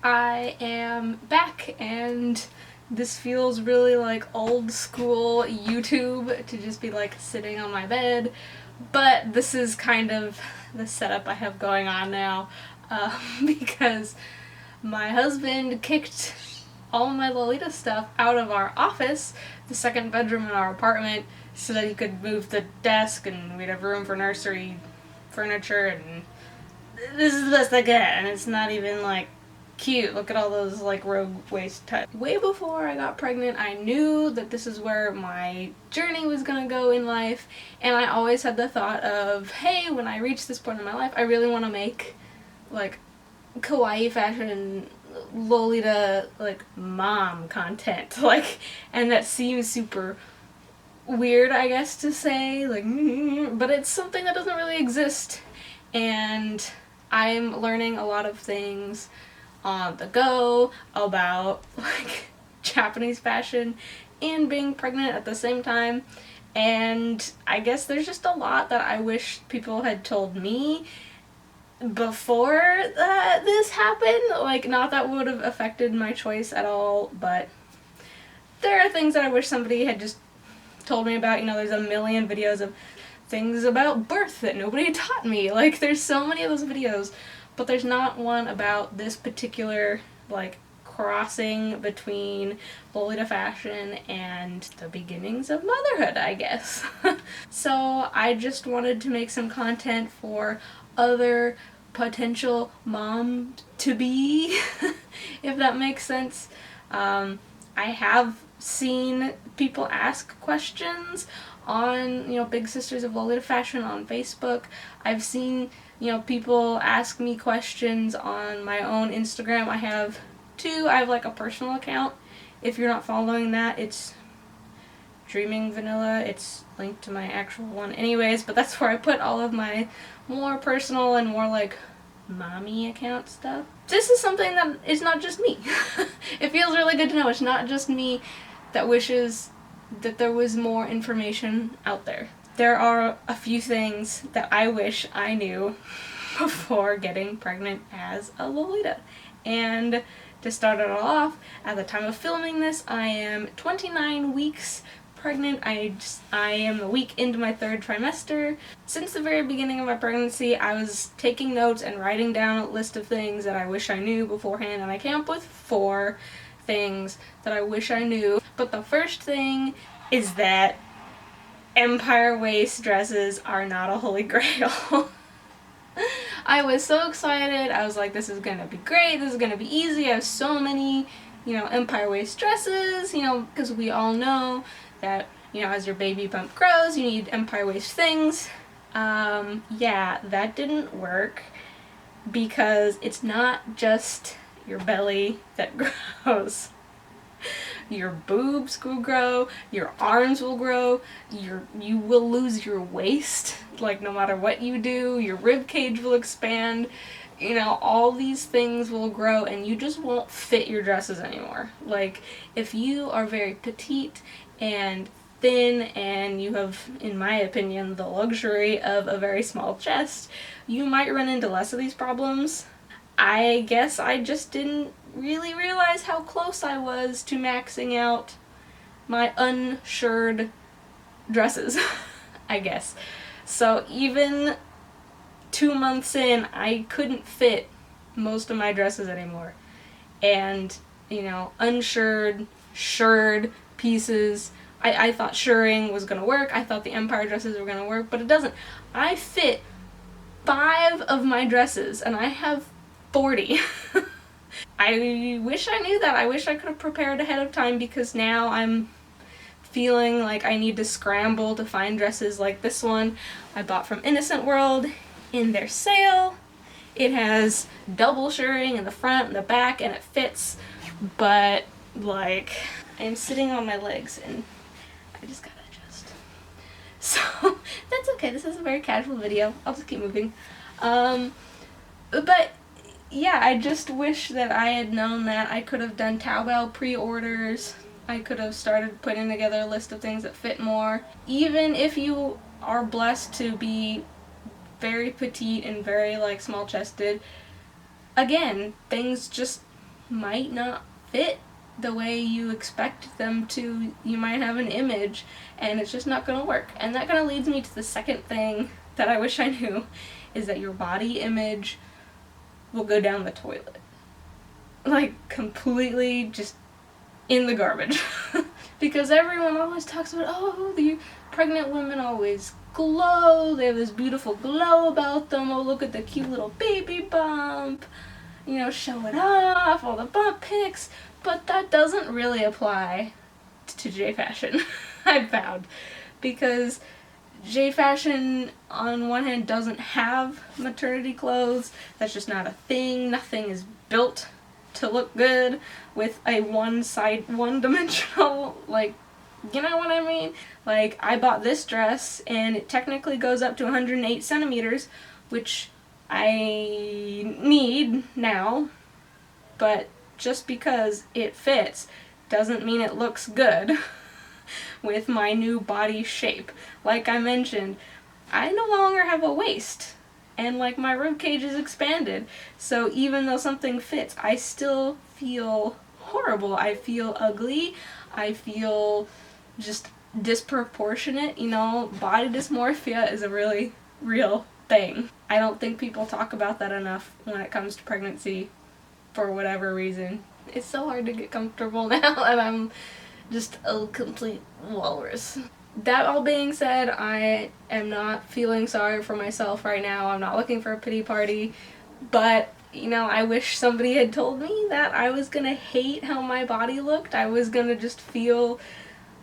I am back, and this feels really like old school YouTube to just be like sitting on my bed, but this is kind of the setup I have going on now because my husband kicked all my Lolita stuff out of our office, the second bedroom in our apartment, so that he could move the desk and we'd have room for nursery furniture, and this is the best I get, and it's not even like cute. Look at all those like rogue waist types. Way before I got pregnant, I knew that this is where my journey was gonna go in life, and I always had the thought of, hey, when I reach this point in my life, I really want to make like kawaii fashion Lolita like mom content, like, and that seems super weird, I guess, to say, like, but it's something that doesn't really exist, and I'm learning a lot of things on the go about like Japanese fashion and being pregnant at the same time. And I guess there's just a lot that I wish people had told me before this happened. Like, not that would have affected my choice at all, but there are things that I wish somebody had just told me about. You know, there's a million videos of things about birth that nobody taught me. Like, there's so many of those videos, but there's not one about this particular, like, crossing between Lolita fashion and the beginnings of motherhood, I guess. So I just wanted to make some content for other potential mom-to-be, if that makes sense. I have seen people ask questions on, you know, Big Sisters of Lolita Fashion on Facebook. I've seen, you know, people ask me questions on my own Instagram. I have two. I have like a personal account. If you're not following that, it's Dreaming Vanilla. It's linked to my actual one anyways, but that's where I put all of my more personal and more like mommy account stuff. This is something that is not just me. It feels really good to know it's not just me that wishes that there was more information out there. There are a few things that I wish I knew before getting pregnant as a Lolita. And to start it all off, at the time of filming this, I am 29 weeks pregnant. I am a week into my third trimester. Since the very beginning of my pregnancy, I was taking notes and writing down a list of things that I wish I knew beforehand, and I came up with 4 things that I wish I knew. But the first thing is that empire waist dresses are not a holy grail. I was so excited. I was like, this is gonna be great, this is gonna be easy. I have so many, you know, empire waist dresses, you know, because we all know that, you know, as your baby bump grows, you need empire waist things. Yeah, that didn't work, because it's not just your belly that grows. Your boobs will grow, your arms will grow, you will lose your waist, like, no matter what you do. Your rib cage will expand, you know, all these things will grow, and you just won't fit your dresses anymore. Like, if you are very petite and thin and you have, in my opinion, the luxury of a very small chest, you might run into less of these problems. I guess I just didn't really realize how close I was to maxing out my unshirred dresses, I guess. So even 2 months in, I couldn't fit most of my dresses anymore. And, you know, unshirred, shirred pieces, I thought shirring was gonna work. I thought the empire dresses were gonna work, but it doesn't. I fit 5 of my dresses, and I have 40. I wish I knew that. I wish I could have prepared ahead of time, because now I'm feeling like I need to scramble to find dresses like this one I bought from Innocent World in their sale. It has double shirring in the front and the back, and it fits, but like, I'm sitting on my legs and I just gotta adjust. So that's okay. This is a very casual video. I'll just keep moving. But yeah, I just wish that I had known that. I could have done Taobao pre-orders. I could have started putting together a list of things that fit more. Even if you are blessed to be very petite and very, like, small-chested, again, things just might not fit the way you expect them to. You might have an image and it's just not gonna work. And that kind of leads me to the second thing that I wish I knew, is that your body image will go down the toilet. Like, completely just in the garbage. Because everyone always talks about, oh, the pregnant women always glow, they have this beautiful glow about them, oh, look at the cute little baby bump, you know, show it off, all the bump pics. But that doesn't really apply to J-Fashion, I've found. Because J-Fashion, on one hand, doesn't have maternity clothes. That's just not a thing. Nothing is built to look good with a one-dimensional, like, you know what I mean? Like, I bought this dress, and it technically goes up to 108 centimeters, which I need now, but just because it fits doesn't mean it looks good with my new body shape. Like I mentioned, I no longer have a waist, and like my rib cage is expanded, so even though something fits, I still feel horrible. I feel ugly. I feel just disproportionate. You know, body dysmorphia is a really real thing. I don't think people talk about that enough when it comes to pregnancy, for whatever reason. It's so hard to get comfortable now, and I'm just a complete walrus. That all being said, I am not feeling sorry for myself right now. I'm not looking for a pity party, but, you know, I wish somebody had told me that I was gonna hate how my body looked. I was gonna just feel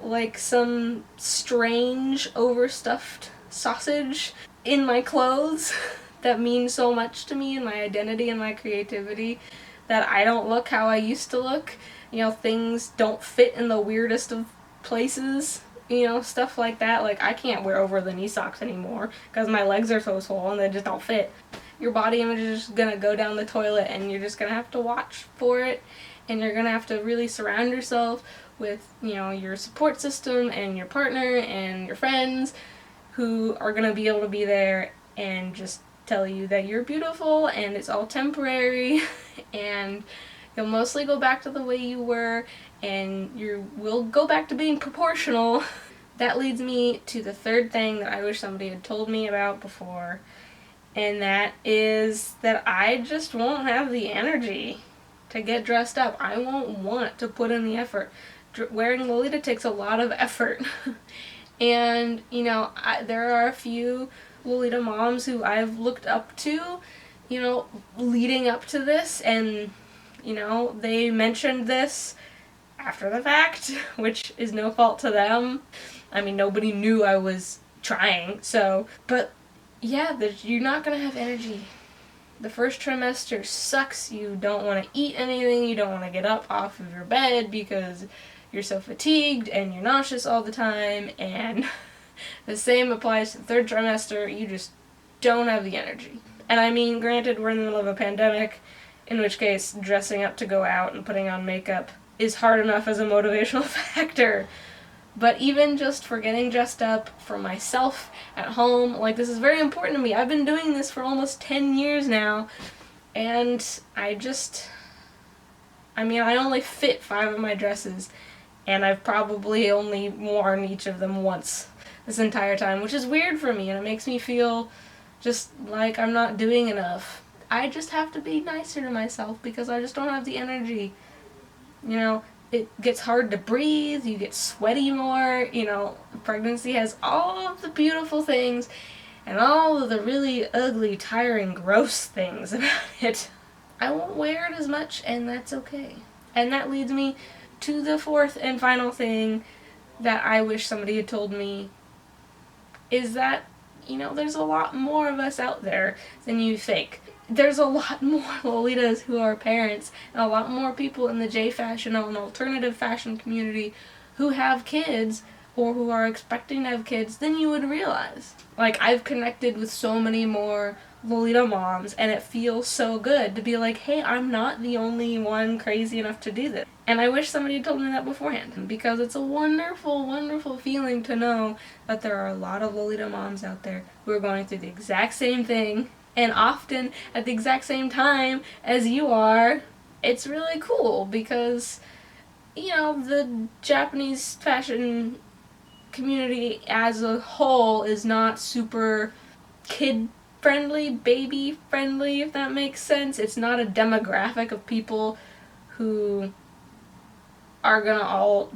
like some strange, overstuffed sausage in my clothes that mean so much to me and my identity and my creativity, that I don't look how I used to look. You know, things don't fit in the weirdest of places. You know, stuff like that. Like, I can't wear over the knee socks anymore because my legs are so swollen they just don't fit. Your body image is just gonna go down the toilet, and you're just gonna have to watch for it, and you're gonna have to really surround yourself with, you know, your support system and your partner and your friends who are gonna be able to be there and just tell you that you're beautiful and it's all temporary and you'll mostly go back to the way you were, and you will go back to being proportional. That leads me to the third thing that I wish somebody had told me about before, and that is that I just won't have the energy to get dressed up. I won't want to put in the effort. Wearing Lolita takes a lot of effort. And, you know, there are a few Lolita moms who I've looked up to, you know, leading up to this, and, you know, they mentioned this after the fact, which is no fault to them. I mean, nobody knew I was trying, so, but yeah, you're not gonna have energy. The first trimester sucks. You don't want to eat anything, you don't want to get up off of your bed because you're so fatigued and you're nauseous all the time, and the same applies to the third trimester. You just don't have the energy. And I mean, granted, we're in the middle of a pandemic, in which case dressing up to go out and putting on makeup is hard enough as a motivational factor. But even just for getting dressed up for myself at home, like, this is very important to me. I've been doing this for almost 10 years now, and I only fit 5 of my dresses, and I've probably only worn each of them once this entire time, which is weird for me, and it makes me feel just like I'm not doing enough. I just have to be nicer to myself because I just don't have the energy. You know, it gets hard to breathe, you get sweaty more, you know, pregnancy has all of the beautiful things and all of the really ugly, tiring, gross things about it. I won't wear it as much, and that's okay. And that leads me to the fourth and final thing that I wish somebody had told me, is that, you know, there's a lot more of us out there than you think. There's a lot more Lolitas who are parents, and a lot more people in the J-Fashion and alternative fashion community who have kids or who are expecting to have kids than you would realize. Like, I've connected with so many more Lolita moms, and it feels so good to be like, hey, I'm not the only one crazy enough to do this. And I wish somebody had told me that beforehand, because it's a wonderful, wonderful feeling to know that there are a lot of Lolita moms out there who are going through the exact same thing, and often at the exact same time as you are, it's really cool because, you know, the Japanese fashion community as a whole is not super kid friendly, baby friendly, if that makes sense. It's not a demographic of people who are gonna all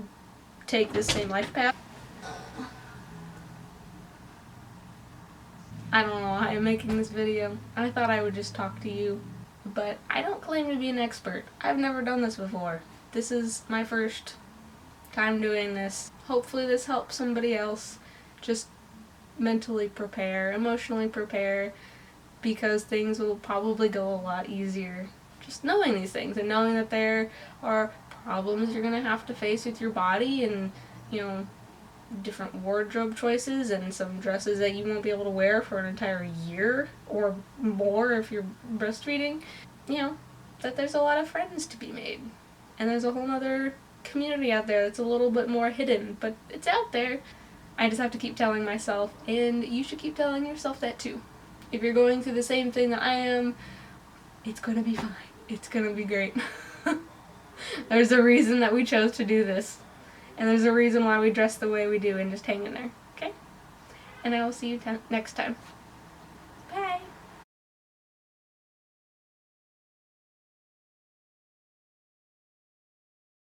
take the same life path. I don't know why I'm making this video. I thought I would just talk to you, but I don't claim to be an expert. I've never done this before. This is my first time doing this. Hopefully this helps somebody else just mentally prepare, emotionally prepare, because things will probably go a lot easier just knowing these things and knowing that there are problems you're gonna have to face with your body, and, you know, different wardrobe choices and some dresses that you won't be able to wear for an entire year or more if you're breastfeeding. You know, that there's a lot of friends to be made. And there's a whole other community out there that's a little bit more hidden, but it's out there. I just have to keep telling myself, and you should keep telling yourself that too. If you're going through the same thing that I am, it's gonna be fine. It's gonna be great. There's a reason that we chose to do this. And there's a reason why we dress the way we do and just hang in there. Okay? And I will see you next time.